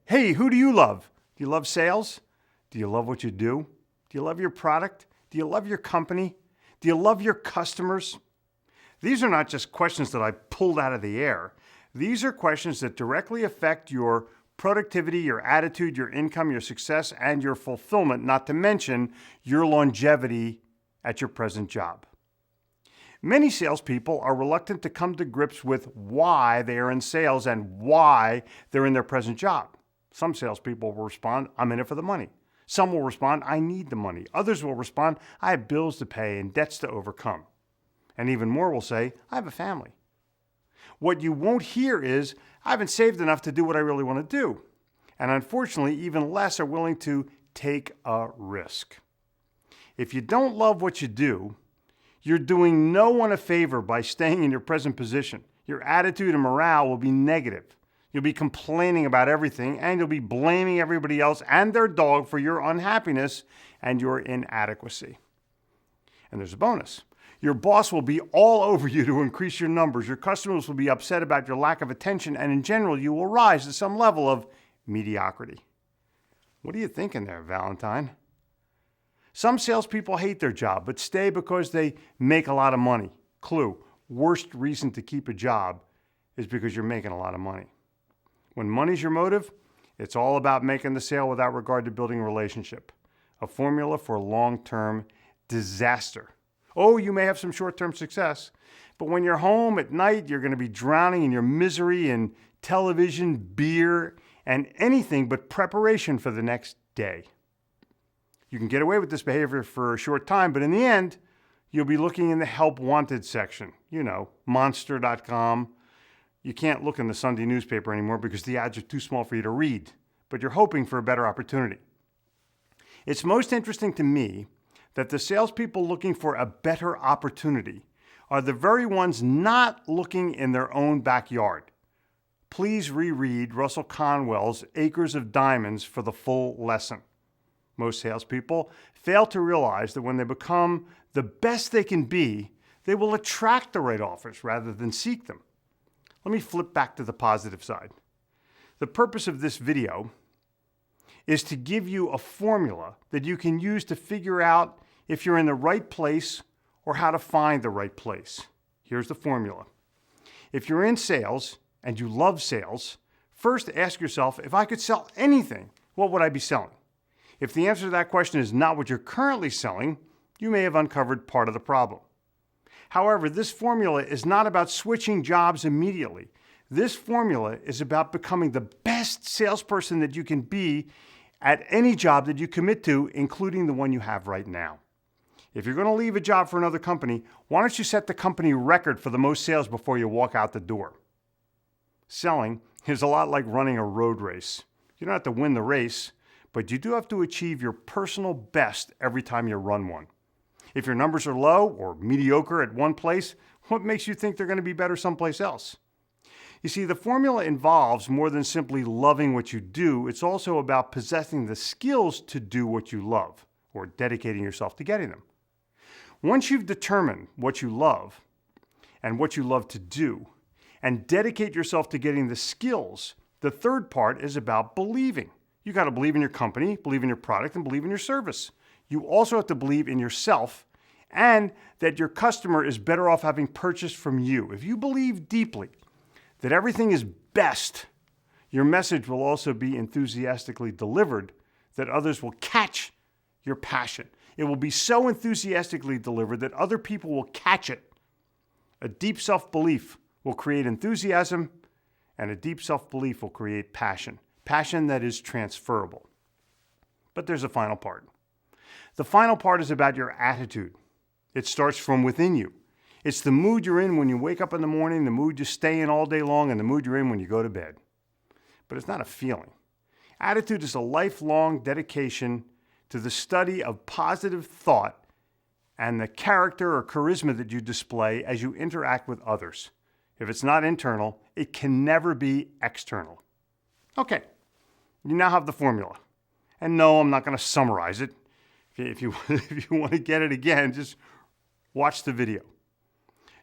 Hey, who do you love? Do you love sales? Do you love what you do? Do you love your product? Do you love your company? Do you love your customers? These are not just questions that I pulled out of the air. These are questions that directly affect your productivity, your attitude, your income, your success, and your fulfillment, not to mention your longevity at your present job. Many salespeople are reluctant to come to grips with why they are in sales and why they're in their present job. Some salespeople will respond, I'm in it for the money. Some will respond, I need the money. Others will respond, I have bills to pay and debts to overcome. And even more will say, I have a family. What you won't hear is, I haven't saved enough to do what I really want to do. And unfortunately, even less are willing to take a risk. If you don't love what you do, you're doing no one a favor by staying in your present position. Your attitude and morale will be negative. You'll be complaining about everything, and you'll be blaming everybody else and their dog for your unhappiness and your inadequacy. And there's a bonus. Your boss will be all over you to increase your numbers. Your customers will be upset about your lack of attention, and in general, you will rise to some level of mediocrity. What are you thinking there, Valentine? Some salespeople hate their job, but stay because they make a lot of money. Clue, worst reason to keep a job is because you're making a lot of money. When money's your motive, it's all about making the sale without regard to building a relationship. A formula for long-term disaster. Oh, you may have some short-term success, but when you're home at night, you're going to be drowning in your misery and television, beer, and anything but preparation for the next day. You can get away with this behavior for a short time, but in the end, you'll be looking in the help wanted section. You know, monster.com. You can't look in the Sunday newspaper anymore because the ads are too small for you to read, but you're hoping for a better opportunity. It's most interesting to me that the salespeople looking for a better opportunity are the very ones not looking in their own backyard. Please reread Russell Conwell's Acres of Diamonds for the full lesson. Most salespeople fail to realize that when they become the best they can be, they will attract the right offers rather than seek them. Let me flip back to the positive side. The purpose of this video is to give you a formula that you can use to figure out if you're in the right place or how to find the right place. Here's the formula. If you're in sales and you love sales, first ask yourself, if I could sell anything, what would I be selling? If the answer to that question is not what you're currently selling, you may have uncovered part of the problem. However, this formula is not about switching jobs immediately. This formula is about becoming the best salesperson that you can be at any job that you commit to, including the one you have right now. If you're going to leave a job for another company, why don't you set the company record for the most sales before you walk out the door? Selling is a lot like running a road race. You don't have to win the race, but you do have to achieve your personal best every time you run one. If your numbers are low or mediocre at one place, what makes you think they're going to be better someplace else? You see, the formula involves more than simply loving what you do. It's also about possessing the skills to do what you love or dedicating yourself to getting them. Once you've determined what you love and what you love to do and dedicate yourself to getting the skills, the third part is about believing. You got to believe in your company, believe in your product, and believe in your service. You also have to believe in yourself and that your customer is better off having purchased from you. If you believe deeply that everything is best, your message will also be enthusiastically delivered that others will catch your passion. It will be so enthusiastically delivered that other people will catch it. A deep self-belief will create enthusiasm, and a deep self-belief will create passion. Passion that is transferable. But there's a final part. The final part is about your attitude. It starts from within you. It's the mood you're in when you wake up in the morning, the mood you stay in all day long, and the mood you're in when you go to bed. But it's not a feeling. Attitude is a lifelong dedication to the study of positive thought and the character or charisma that you display as you interact with others. If it's not internal, it can never be external. Okay, you now have the formula. And no, I'm not going to summarize it. If you want to get it again, just watch the video.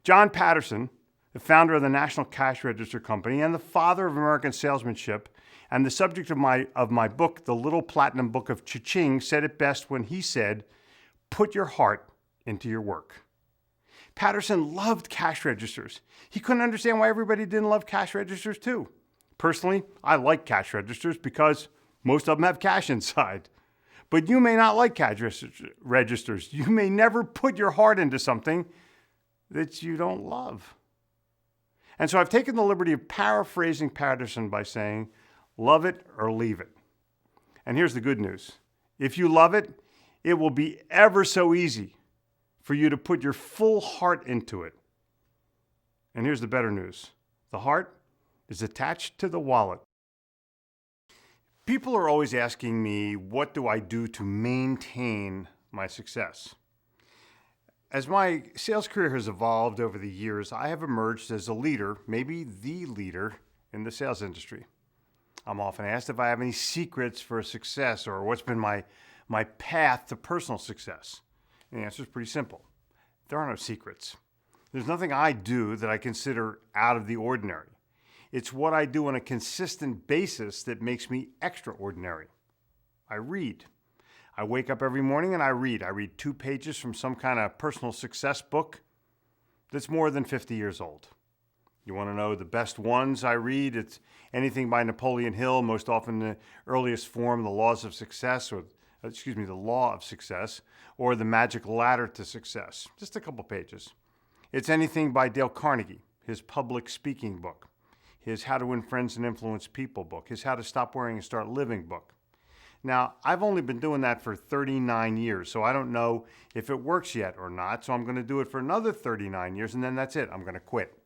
John Patterson, the founder of the National Cash Register Company and the father of American salesmanship, And the subject of my book, The Little Platinum Book of Cha-Ching, said it best when he said, "Put your heart into your work." Patterson loved cash registers. He couldn't understand why everybody didn't love cash registers too. Personally, I like cash registers because most of them have cash inside. But you may not like cash registers. You may never put your heart into something that you don't love. And so I've taken the liberty of paraphrasing Patterson by saying, love it or leave it. And here's the good news. If you love it, it will be ever so easy for you to put your full heart into it. And here's the better news. The heart is attached to the wallet. People are always asking me, what do I do to maintain my success? As my sales career has evolved over the years, I have emerged as a leader, maybe the leader in the sales industry. I'm often asked if I have any secrets for success or what's been my path to personal success. And the answer is pretty simple. There are no secrets. There's nothing I do that I consider out of the ordinary. It's what I do on a consistent basis that makes me extraordinary. I read. I wake up every morning and I read. I read 2 pages from some kind of personal success book that's more than 50 years old. You want to know the best ones I read? It's anything by Napoleon Hill, most often the earliest form, The Laws of Success, The Law of Success, or The Magic Ladder to Success. Just a couple pages. It's anything by Dale Carnegie, his public speaking book, his How to Win Friends and Influence People book, his How to Stop Worrying and Start Living book. Now, I've only been doing that for 39 years, so I don't know if it works yet or not, so I'm going to do it for another 39 years, and then that's it. I'm going to quit.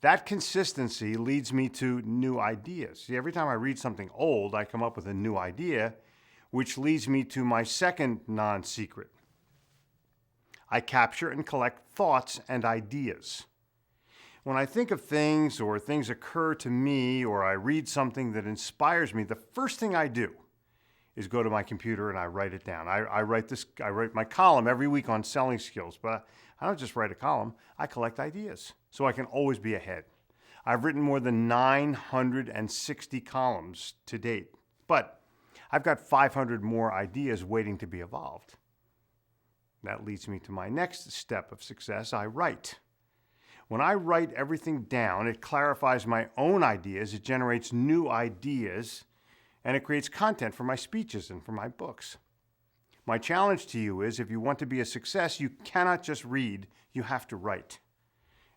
That consistency leads me to new ideas. See, every time I read something old, I come up with a new idea, which leads me to my second non-secret. I capture and collect thoughts and ideas. When I think of things or things occur to me or I read something that inspires me, the first thing I do is go to my computer and I write it down. I write my column every week on selling skills, but I don't just write a column. I collect ideas so I can always be ahead. I've written more than 960 columns to date, but I've got 500 more ideas waiting to be evolved. That leads me to my next step of success. I write. When I write everything down, it clarifies my own ideas, it generates new ideas, and it creates content for my speeches and for my books. My challenge to you is, if you want to be a success, you cannot just read, you have to write.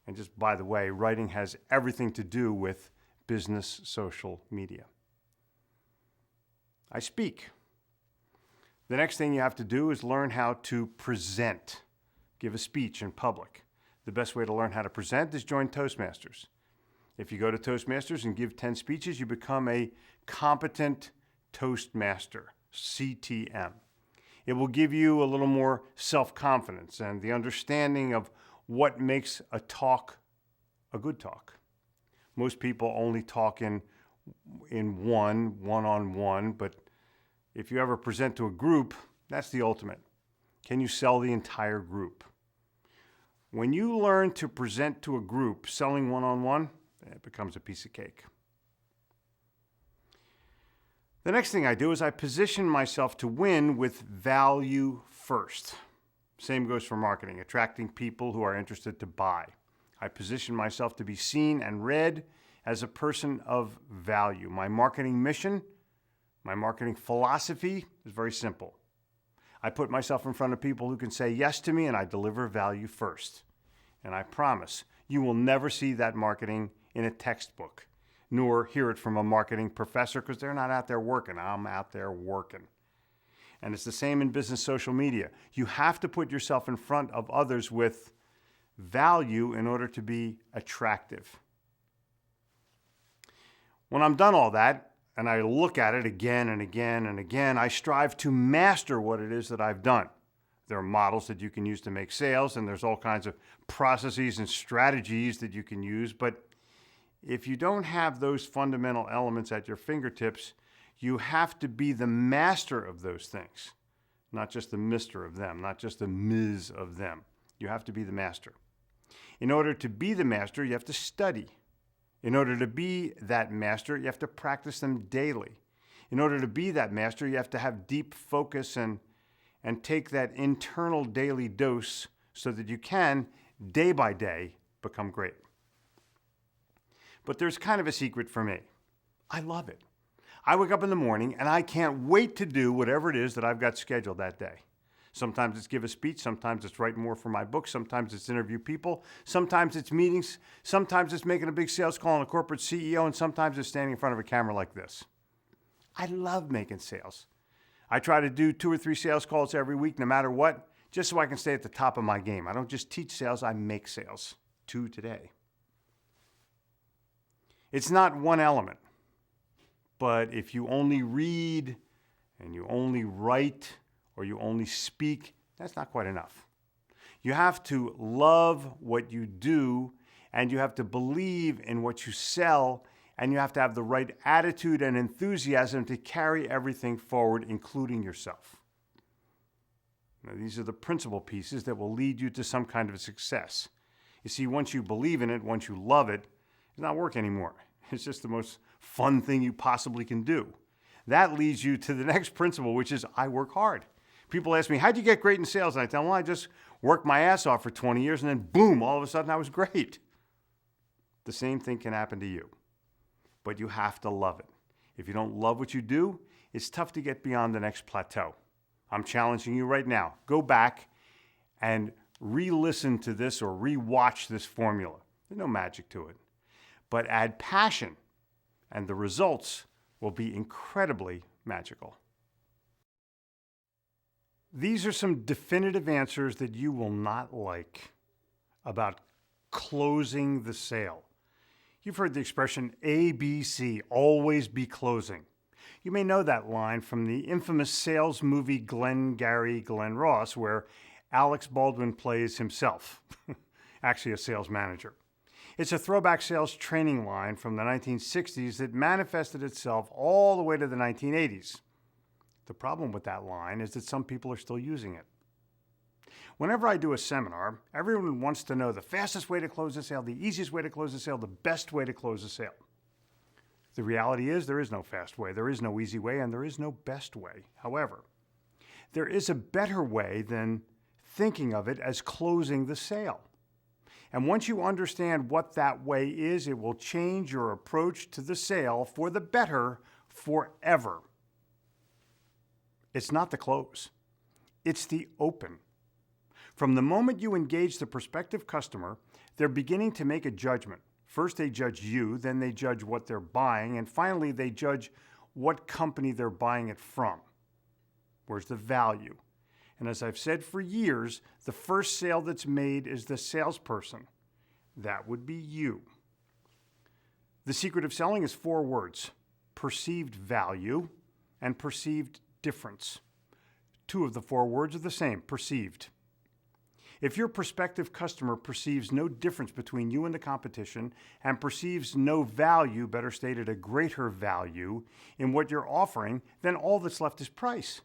And just by the way, writing has everything to do with business social media. I speak. The next thing you have to do is learn how to present, give a speech in public. The best way to learn how to present is join Toastmasters. If you go to Toastmasters and give 10 speeches, you become a competent Toastmaster, CTM. It will give you a little more self-confidence and the understanding of what makes a talk a good talk. Most people only talk in one-on-one, but if you ever present to a group, that's the ultimate. Can you sell the entire group? When you learn to present to a group selling one-on-one, it becomes a piece of cake. The next thing I do is I position myself to win with value first. Same goes for marketing, attracting people who are interested to buy. I position myself to be seen and read as a person of value. My marketing mission, my marketing philosophy is very simple. I put myself in front of people who can say yes to me, and I deliver value first. And I promise you will never see that marketing in a textbook, nor hear it from a marketing professor, because they're not out there working. I'm out there working. And it's the same in business social media. You have to put yourself in front of others with value in order to be attractive. When I'm done all that, and I look at it again and again and again, I strive to master what it is that I've done. There are models that you can use to make sales, and there's all kinds of processes and strategies that you can use. But if you don't have those fundamental elements at your fingertips, you have to be the master of those things, not just the mister of them, not just the Ms. of them. You have to be the master. In order to be the master, you have to study. In order to be that master, you have to practice them daily. In order to be that master, you have to have deep focus and take that internal daily dose so that you can, day by day, become great. But there's kind of a secret for me. I love it. I wake up in the morning and I can't wait to do whatever it is that I've got scheduled that day. Sometimes it's give a speech, sometimes it's write more for my book, sometimes it's interview people, sometimes it's meetings, sometimes it's making a big sales call on a corporate CEO, and sometimes it's standing in front of a camera like this. I love making sales. I try to do 2 or 3 sales calls every week, no matter what, just so I can stay at the top of my game. I don't just teach sales, I make sales. 2 today. It's not one element, but if you only read and you only write or you only speak, that's not quite enough. You have to love what you do, and you have to believe in what you sell, and you have to have the right attitude and enthusiasm to carry everything forward, including yourself. Now, these are the principal pieces that will lead you to some kind of success. You see, once you believe in it, once you love it, it's not work anymore. It's just the most fun thing you possibly can do. That leads you to the next principle, which is I work hard. People ask me, how'd you get great in sales? And I tell them, well, I just worked my ass off for 20 years and then boom, all of a sudden I was great. The same thing can happen to you, but you have to love it. If you don't love what you do, it's tough to get beyond the next plateau. I'm challenging you right now. Go back and re-listen to this or re-watch this formula. There's no magic to it. But add passion, and the results will be incredibly magical. These are some definitive answers that you will not like about closing the sale. You've heard the expression ABC, always be closing. You may know that line from the infamous sales movie Glengarry Glen Ross, where Alex Baldwin plays himself, actually a sales manager. It's a throwback sales training line from the 1960s that manifested itself all the way to the 1980s. The problem with that line is that some people are still using it. Whenever I do a seminar, everyone wants to know the fastest way to close a sale, the easiest way to close a sale, the best way to close a sale. The reality is there is no fast way, there is no easy way, and there is no best way. However, there is a better way than thinking of it as closing the sale. And once you understand what that way is, it will change your approach to the sale for the better forever. It's not the close. It's the open. From the moment you engage the prospective customer, they're beginning to make a judgment. First, they judge you, then they judge what they're buying, and finally, they judge what company they're buying it from. Where's the value? And as I've said for years, the first sale that's made is the salesperson. That would be you. The secret of selling is 4 words: perceived value and perceived difference. 2 of the 4 words are the same: perceived. If your prospective customer perceives no difference between you and the competition and perceives no value, better stated, a greater value in what you're offering, then all that's left is price.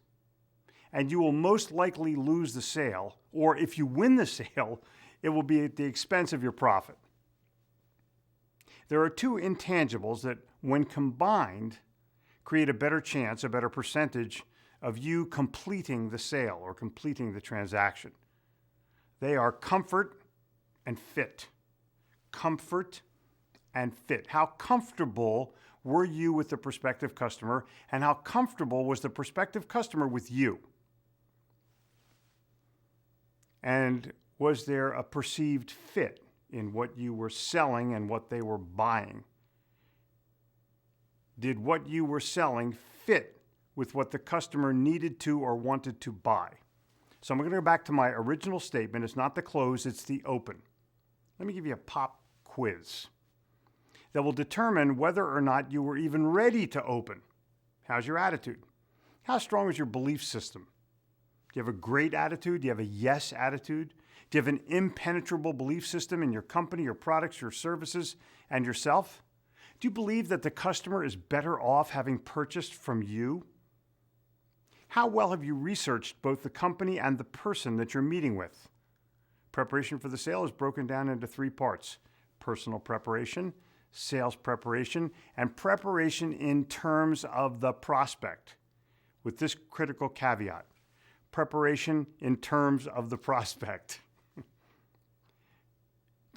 And you will most likely lose the sale, or if you win the sale, it will be at the expense of your profit. There are 2 intangibles that, when combined, create a better chance, a better percentage of you completing the sale or completing the transaction. They are comfort and fit. Comfort and fit. How comfortable were you with the prospective customer, and how comfortable was the prospective customer with you? And was there a perceived fit in what you were selling and what they were buying? Did what you were selling fit with what the customer needed to or wanted to buy? So I'm going to go back to my original statement. It's not the close, it's the open. Let me give you a pop quiz that will determine whether or not you were even ready to open. How's your attitude? How strong is your belief system? Do you have a great attitude? Do you have a yes attitude? Do you have an impenetrable belief system in your company, your products, your services, and yourself? Do you believe that the customer is better off having purchased from you? How well have you researched both the company and the person that you're meeting with? Preparation for the sale is broken down into 3 parts: personal preparation, sales preparation and preparation in terms of the prospect, with this critical caveat: preparation in terms of the prospect. Do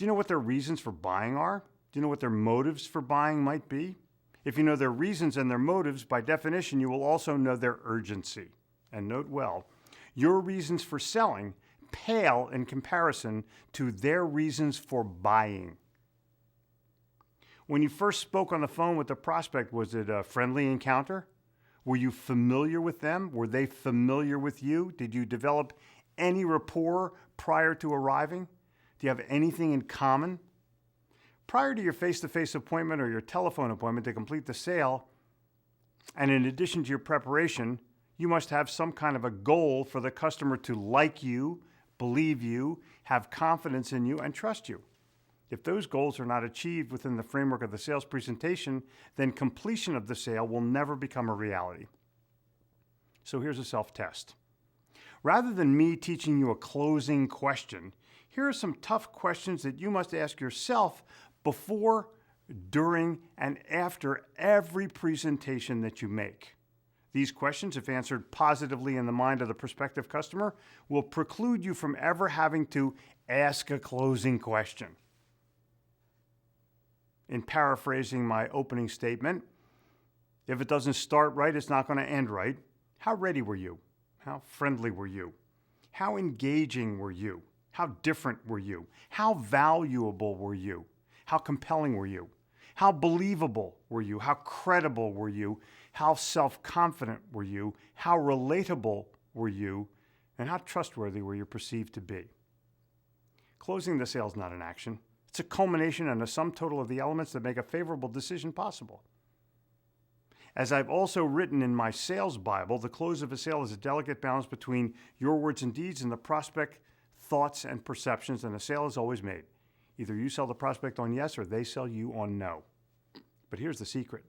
you know what their reasons for buying are? Do you know what their motives for buying might be? If you know their reasons and their motives, by definition, you will also know their urgency. And note well, your reasons for selling pale in comparison to their reasons for buying. When you first spoke on the phone with the prospect, was it a friendly encounter? Were you familiar with them? Were they familiar with you? Did you develop any rapport prior to arriving? Do you have anything in common? Prior to your face-to-face appointment or your telephone appointment to complete the sale, and in addition to your preparation, you must have some kind of a goal for the customer to like you, believe you, have confidence in you, and trust you. If those goals are not achieved within the framework of the sales presentation, then completion of the sale will never become a reality. So here's a self-test. Rather than me teaching you a closing question, here are some tough questions that you must ask yourself before, during, and after every presentation that you make. These questions, if answered positively in the mind of the prospective customer, will preclude you from ever having to ask a closing question. In paraphrasing my opening statement, if it doesn't start right, it's not going to end right. How ready were you? How friendly were you? How engaging were you? How different were you? How valuable were you? How compelling were you? How believable were you? How credible were you? How self-confident were you? How relatable were you? And how trustworthy were you perceived to be? Closing the sale is not an action. It's a culmination and a sum total of the elements that make a favorable decision possible. As I've also written in my sales Bible, the close of a sale is a delicate balance between your words and deeds and the prospect thoughts and perceptions, and a sale is always made. Either you sell the prospect on yes or they sell you on no. But here's the secret.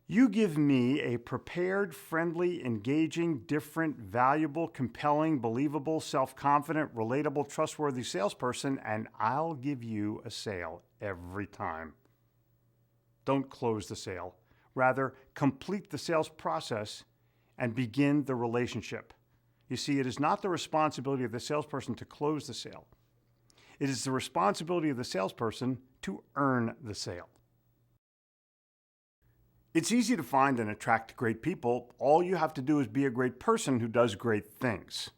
You give me a prepared, friendly, engaging, different, valuable, compelling, believable, self-confident, relatable, trustworthy salesperson, and I'll give you a sale every time. Don't close the sale. Rather, complete the sales process and begin the relationship. You see, it is not the responsibility of the salesperson to close the sale. It is the responsibility of the salesperson to earn the sale. It's easy to find and attract great people. All you have to do is be a great person who does great things.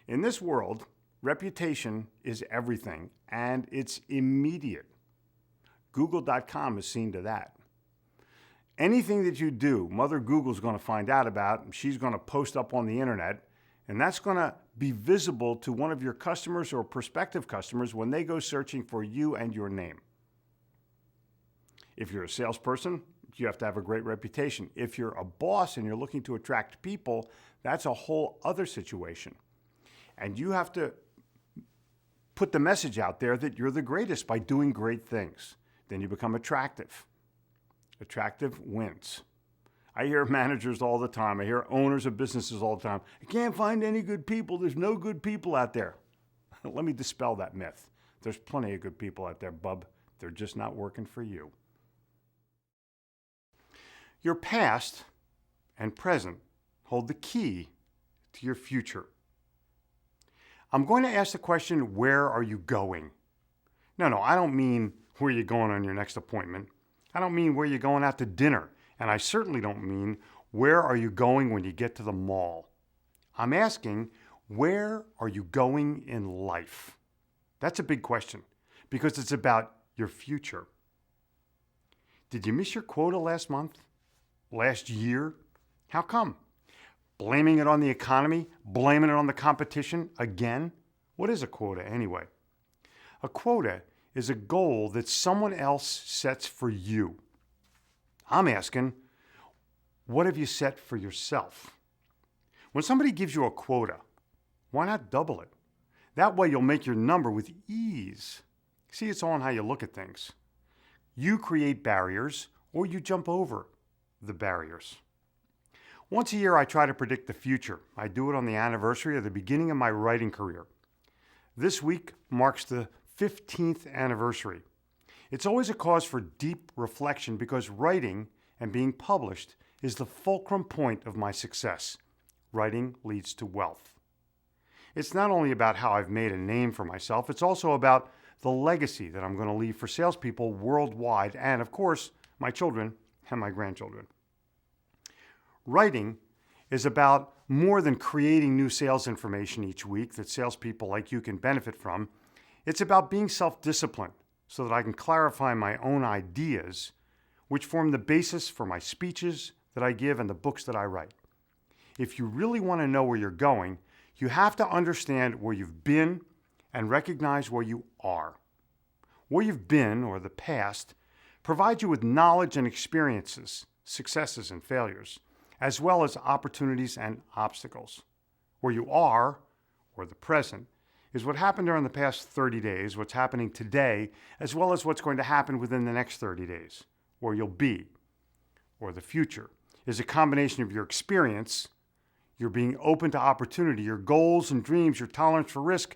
In this world, reputation is everything, and it's immediate. Google.com is seen to that. Anything that you do, Mother Google's going to find out about, and she's going to post up on the internet, and that's going to be visible to one of your customers or prospective customers when they go searching for you and your name. If you're a salesperson, you have to have a great reputation. If you're a boss and you're looking to attract people, that's a whole other situation. And you have to put the message out there that you're the greatest by doing great things. Then you become attractive. Attractive wins. I hear managers all the time. I hear owners of businesses all the time. I can't find any good people. There's no good people out there. Let me dispel that myth. There's plenty of good people out there, bub. They're just not working for you. Your past and present hold the key to your future. I'm going to ask the question, where are you going? No, I don't mean where you're going on your next appointment. I don't mean where you're going out to dinner. And I certainly don't mean where are you going when you get to the mall. I'm asking, where are you going in life? That's a big question because it's about your future. Did you miss your quota last month? Last year? How come? Blaming it on the economy? Blaming it on the competition again? What is a quota anyway? A quota is a goal that someone else sets for you. I'm asking, what have you set for yourself? When somebody gives you a quota, why not double it? That way you'll make your number with ease. See, it's all on how you look at things. You create barriers or you jump over the barriers. Once a year, I try to predict the future. I do it on the anniversary of the beginning of my writing career. This week marks the 15th anniversary. It's always a cause for deep reflection because writing and being published is the fulcrum point of my success. Writing leads to wealth. It's not only about how I've made a name for myself, it's also about the legacy that I'm going to leave for salespeople worldwide and, of course, my children and my grandchildren. Writing is about more than creating new sales information each week that salespeople like you can benefit from. It's about being self-disciplined so that I can clarify my own ideas, which form the basis for my speeches that I give and the books that I write. If you really want to know where you're going, you have to understand where you've been and recognize where you are. Where you've been, or the past, provides you with knowledge and experiences, successes and failures, as well as opportunities and obstacles. Where you are, or the present, is what happened during the past 30 days, what's happening today, as well as what's going to happen within the next 30 days. Where you'll be, or the future, is a combination of your experience, your being open to opportunity, your goals and dreams, your tolerance for risk,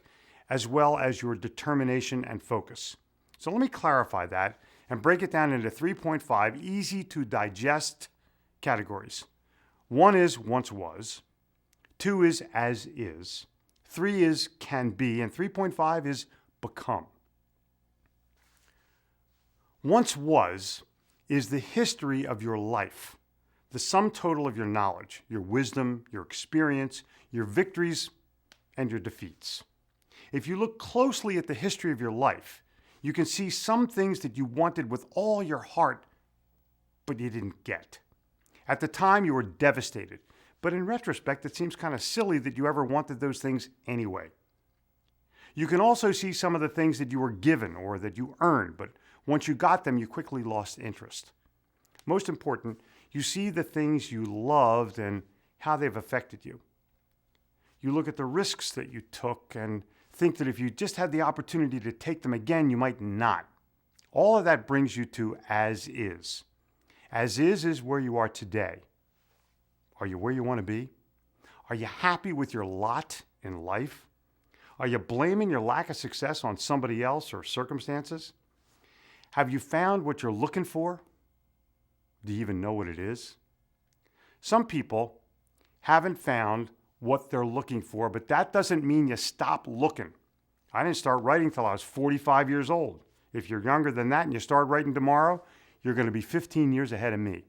as well as your determination and focus. So let me clarify that and break it down into 3.5 easy to digest categories. 1 is once was, 2 is as is, 3 is can be, and 3.5 is become. Once was is the history of your life, the sum total of your knowledge, your wisdom, your experience, your victories, and your defeats. If you look closely at the history of your life, you can see some things that you wanted with all your heart, but you didn't get. At the time, you were devastated, but in retrospect, it seems kind of silly that you ever wanted those things anyway. You can also see some of the things that you were given or that you earned, but once you got them, you quickly lost interest. Most important, you see the things you loved and how they've affected you. You look at the risks that you took and think that if you just had the opportunity to take them again, you might not. All of that brings you to as is. As is where you are today. Are you where you want to be? Are you happy with your lot in life? Are you blaming your lack of success on somebody else or circumstances? Have you found what you're looking for? Do you even know what it is? Some people haven't found what they're looking for, but that doesn't mean you stop looking. I didn't start writing till I was 45 years old. If you're younger than that and you start writing tomorrow, you're going to be 15 years ahead of me.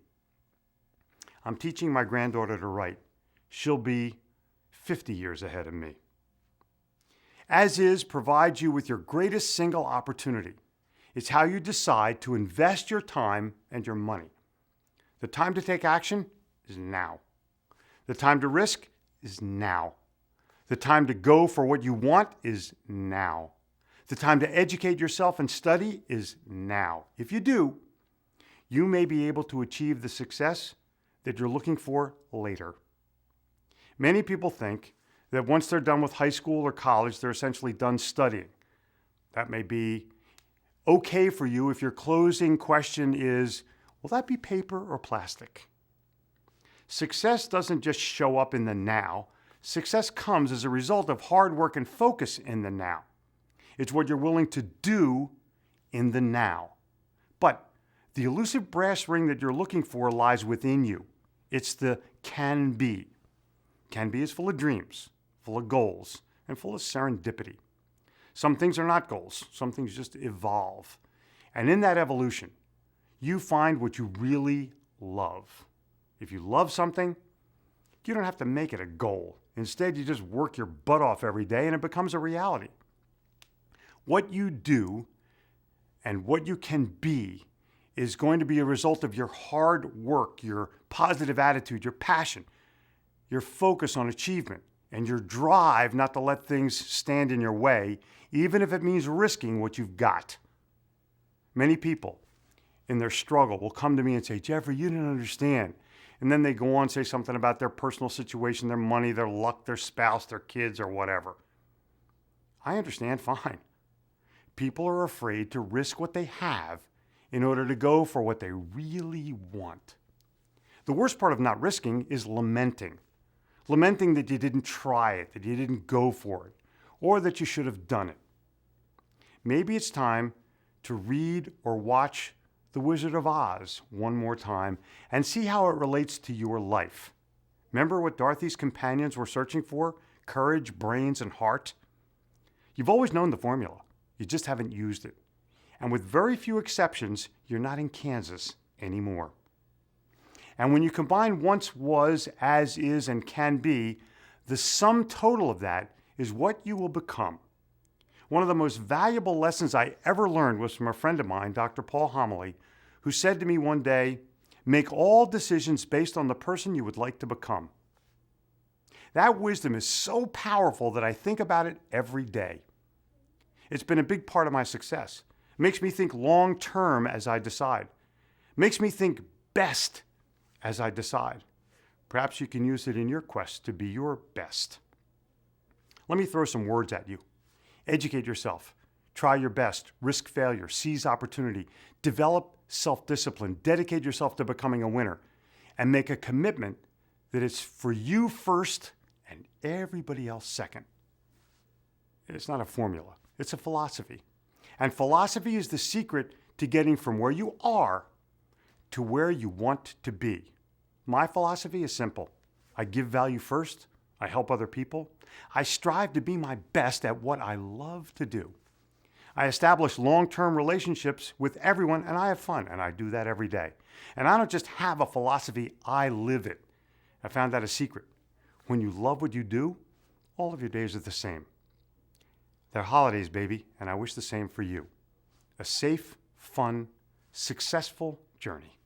I'm teaching my granddaughter to write. She'll be 50 years ahead of me. As is provides you with your greatest single opportunity. It's how you decide to invest your time and your money. The time to take action is now. The time to risk is now. The time to go for what you want is now. The time to educate yourself and study is now. If you do, you may be able to achieve the success that you're looking for later. Many people think that once they're done with high school or college, they're essentially done studying. That may be okay for you if your closing question is, will that be paper or plastic? Success doesn't just show up in the now. Success comes as a result of hard work and focus in the now. It's what you're willing to do in the now. But the elusive brass ring that you're looking for lies within you. It's the can be. Can be is full of dreams, full of goals, and full of serendipity. Some things are not goals. Some things just evolve. And in that evolution, you find what you really love. If you love something, you don't have to make it a goal. Instead, you just work your butt off every day and it becomes a reality. What you do and what you can be is going to be a result of your hard work, your positive attitude, your passion, your focus on achievement, and your drive not to let things stand in your way, even if it means risking what you've got. Many people in their struggle will come to me and say, Jeffrey, you didn't understand. And then they go on and say something about their personal situation, their money, their luck, their spouse, their kids, or whatever. I understand fine. People are afraid to risk what they have in order to go for what they really want. The worst part of not risking is lamenting. Lamenting that you didn't try it, that you didn't go for it, or that you should have done it. Maybe it's time to read or watch The Wizard of Oz one more time and see how it relates to your life. Remember what Dorothy's companions were searching for? Courage, brains, and heart? You've always known the formula. You just haven't used it. And with very few exceptions, you're not in Kansas anymore. And when you combine once was, as is, and can be, the sum total of that is what you will become. One of the most valuable lessons I ever learned was from a friend of mine, Dr. Paul Homily, who said to me one day, "Make all decisions based on the person you would like to become." That wisdom is so powerful that I think about it every day. It's been a big part of my success. It makes me think long term as I decide. It makes me think best as I decide. Perhaps you can use it in your quest to be your best. Let me throw some words at you. Educate yourself. Try your best. Risk failure. Seize opportunity. Develop self-discipline. Dedicate yourself to becoming a winner. And make a commitment that it's for you first and everybody else second. It's not a formula. It's a philosophy. And philosophy is the secret to getting from where you are to where you want to be. My philosophy is simple. I give value first. I help other people. I strive to be my best at what I love to do. I establish long-term relationships with everyone, and I have fun, and I do that every day. And I don't just have a philosophy, I live it. I found out a secret. When you love what you do, all of your days are the same. They're holidays, baby, and I wish the same for you. A safe, fun, successful journey.